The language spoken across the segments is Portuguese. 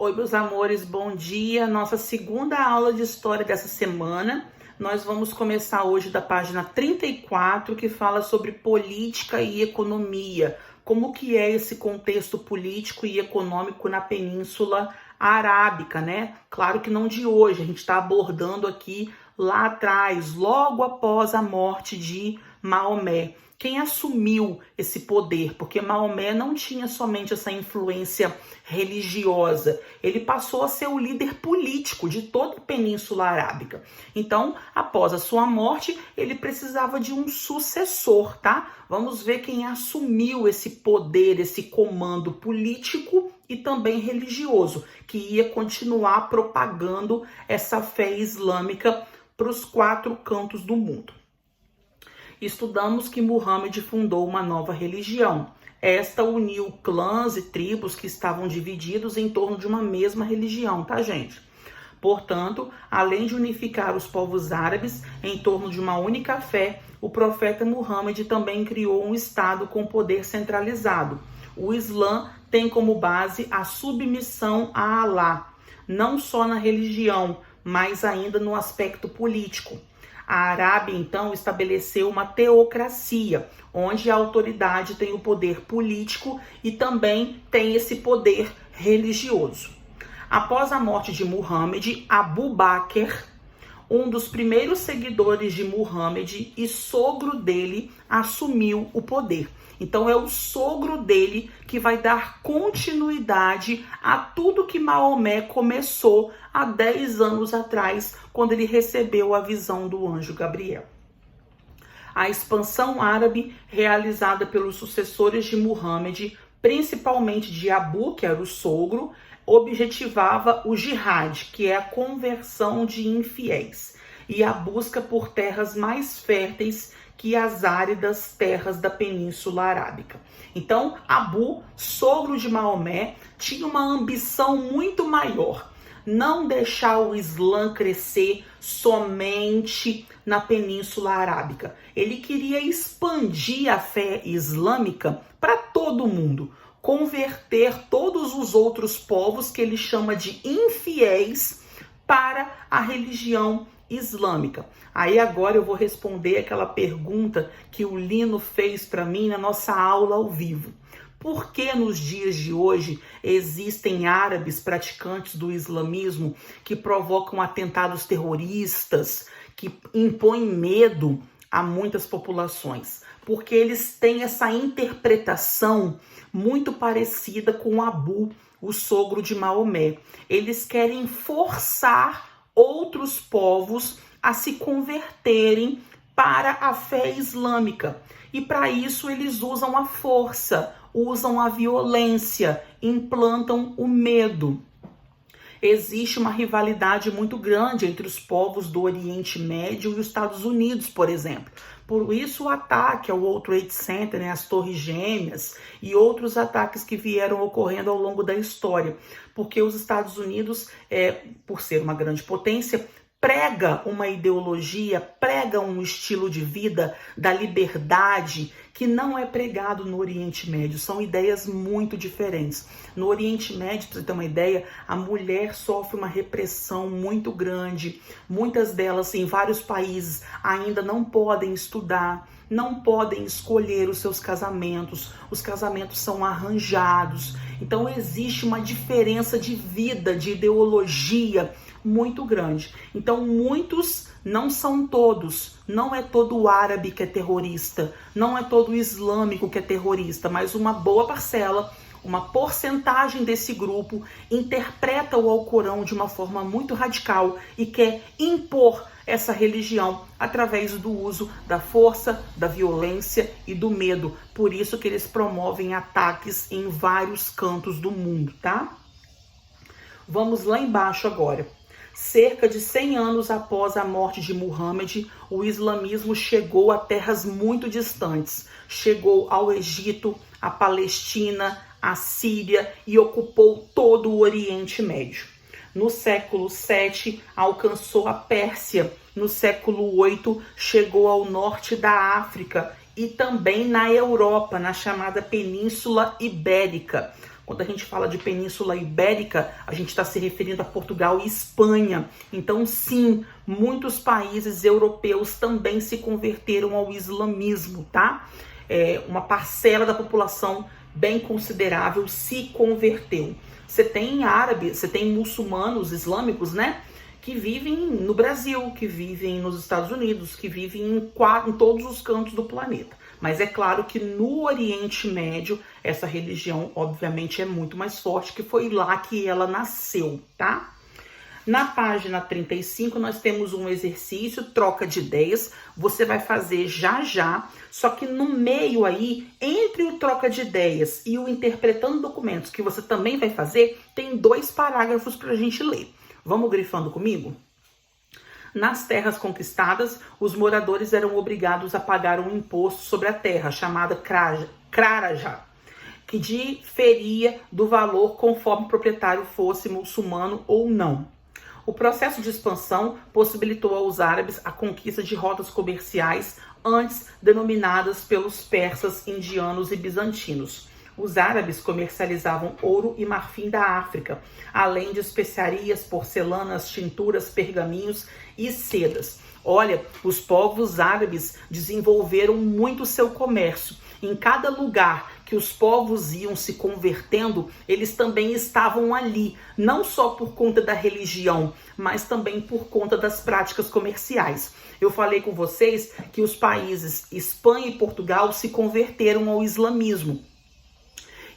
Oi, meus amores, bom dia. Nossa segunda aula de história dessa semana. Nós vamos começar hoje da página 34, que fala sobre política e economia. Como que é esse contexto político e econômico na Península Arábica, né? Claro que não de hoje, a gente está abordando aqui lá atrás, logo após a morte de Maomé. Quem assumiu esse poder? Porque Maomé não tinha somente essa influência religiosa, ele passou a ser o líder político de toda a Península Arábica. Então, após a sua morte, ele precisava de um sucessor, tá? Vamos ver quem assumiu esse poder, esse comando político e também religioso, que ia continuar propagando essa fé islâmica para os 4 cantos do mundo. Estudamos que Muhammad fundou uma nova religião. Esta uniu clãs e tribos que estavam divididos em torno de uma mesma religião, tá, gente? Portanto, além de unificar os povos árabes em torno de uma única fé, o profeta Muhammad também criou um estado com poder centralizado. O Islã tem como base a submissão a Alá, não só na religião, mas ainda no aspecto político. A Arábia, então, estabeleceu uma teocracia, onde a autoridade tem o poder político e também tem esse poder religioso. Após a morte de Muhammad, Abu Bakr, um dos primeiros seguidores de Muhammad e sogro dele, assumiu o poder. Então é o sogro dele que vai dar continuidade a tudo que Maomé começou há 10 anos atrás, quando ele recebeu a visão do anjo Gabriel. A expansão árabe realizada pelos sucessores de Muhammad, principalmente de Abu, que era o sogro, objetivava o jihad, que é a conversão de infiéis, e a busca por terras mais férteis que as áridas terras da Península Arábica. Então, Abu, sogro de Maomé, tinha uma ambição muito maior: não deixar o Islã crescer somente na Península Arábica. Ele queria expandir a fé islâmica para todo mundo, converter todos os outros povos que ele chama de infiéis para a religião islâmica. Aí agora eu vou responder aquela pergunta que o Lino fez para mim na nossa aula ao vivo. Por que nos dias de hoje existem árabes praticantes do islamismo que provocam atentados terroristas, que impõem medo a muitas populações? Porque eles têm essa interpretação muito parecida com Abu, o sogro de Maomé. Eles querem forçar outros povos a se converterem para a fé islâmica. E para isso eles usam a força, usam a violência, implantam o medo. Existe uma rivalidade muito grande entre os povos do Oriente Médio e os Estados Unidos, por exemplo. Por isso o ataque ao World Trade Center, né, as Torres Gêmeas e outros ataques que vieram ocorrendo ao longo da história. Porque os Estados Unidos, por ser uma grande potência, prega uma ideologia, prega um estilo de vida da liberdade que não é pregado no Oriente Médio. São ideias muito diferentes. No Oriente Médio, para você ter uma ideia, a mulher sofre uma repressão muito grande. Muitas delas, em vários países, ainda não podem estudar, não podem escolher os seus casamentos. Os casamentos são arranjados. Então existe uma diferença de vida, de ideologia muito grande. Então muitos, não são todos, não é todo o árabe que é terrorista, não é todo o islâmico que é terrorista, mas uma boa parcela, uma porcentagem desse grupo interpreta o Alcorão de uma forma muito radical e quer impor essa religião através do uso da força, da violência e do medo. Por isso que eles promovem ataques em vários cantos do mundo, tá? Vamos lá embaixo agora. Cerca de 100 anos após a morte de Muhammad, o islamismo chegou a terras muito distantes. Chegou ao Egito, à Palestina, à Síria e ocupou todo o Oriente Médio. No século VII, alcançou a Pérsia. No século VIII, chegou ao norte da África e também na Europa, na chamada Península Ibérica. Quando a gente fala de Península Ibérica, a gente está se referindo a Portugal e Espanha. Então, sim, muitos países europeus também se converteram ao islamismo, tá? Uma parcela da população bem considerável se converteu. Você tem árabes, você tem muçulmanos islâmicos, né? Que vivem no Brasil, que vivem nos Estados Unidos, que vivem em todos os cantos do planeta. Mas é claro que no Oriente Médio, essa religião, obviamente, é muito mais forte, que foi lá que ela nasceu, tá? Na página 35, nós temos um exercício, troca de ideias. Você vai fazer já, só que no meio aí, entre o troca de ideias e o interpretando documentos, que você também vai fazer, tem 2 parágrafos para a gente ler. Vamos grifando comigo? Nas terras conquistadas, os moradores eram obrigados a pagar um imposto sobre a terra, chamada Kraraja, que diferia do valor conforme o proprietário fosse muçulmano ou não. O processo de expansão possibilitou aos árabes a conquista de rotas comerciais antes denominadas pelos persas, indianos e bizantinos. Os árabes comercializavam ouro e marfim da África, além de especiarias, porcelanas, tinturas, pergaminhos e sedas. Olha, os povos árabes desenvolveram muito seu comércio. Em cada lugar que os povos iam se convertendo, eles também estavam ali, não só por conta da religião, mas também por conta das práticas comerciais. Eu falei com vocês que os países Espanha e Portugal se converteram ao islamismo.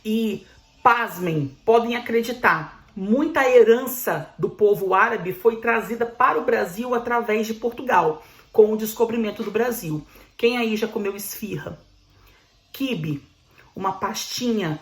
E, pasmem, podem acreditar, muita herança do povo árabe foi trazida para o Brasil através de Portugal, com o descobrimento do Brasil. Quem aí já comeu esfirra? Quibe, uma pastinha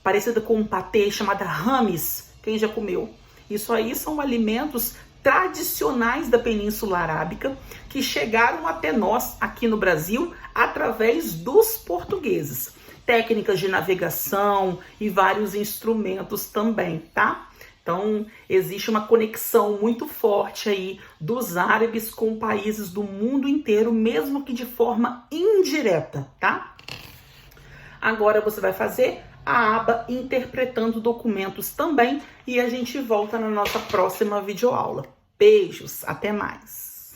parecida com um patê chamada rames. Quem já comeu? Isso aí são alimentos tradicionais da Península Arábica que chegaram até nós aqui no Brasil através dos portugueses. Técnicas de navegação e vários instrumentos também, tá? Então, existe uma conexão muito forte aí dos árabes com países do mundo inteiro, mesmo que de forma indireta, tá? Agora você vai fazer a aba interpretando documentos também e a gente volta na nossa próxima videoaula. Beijos, até mais!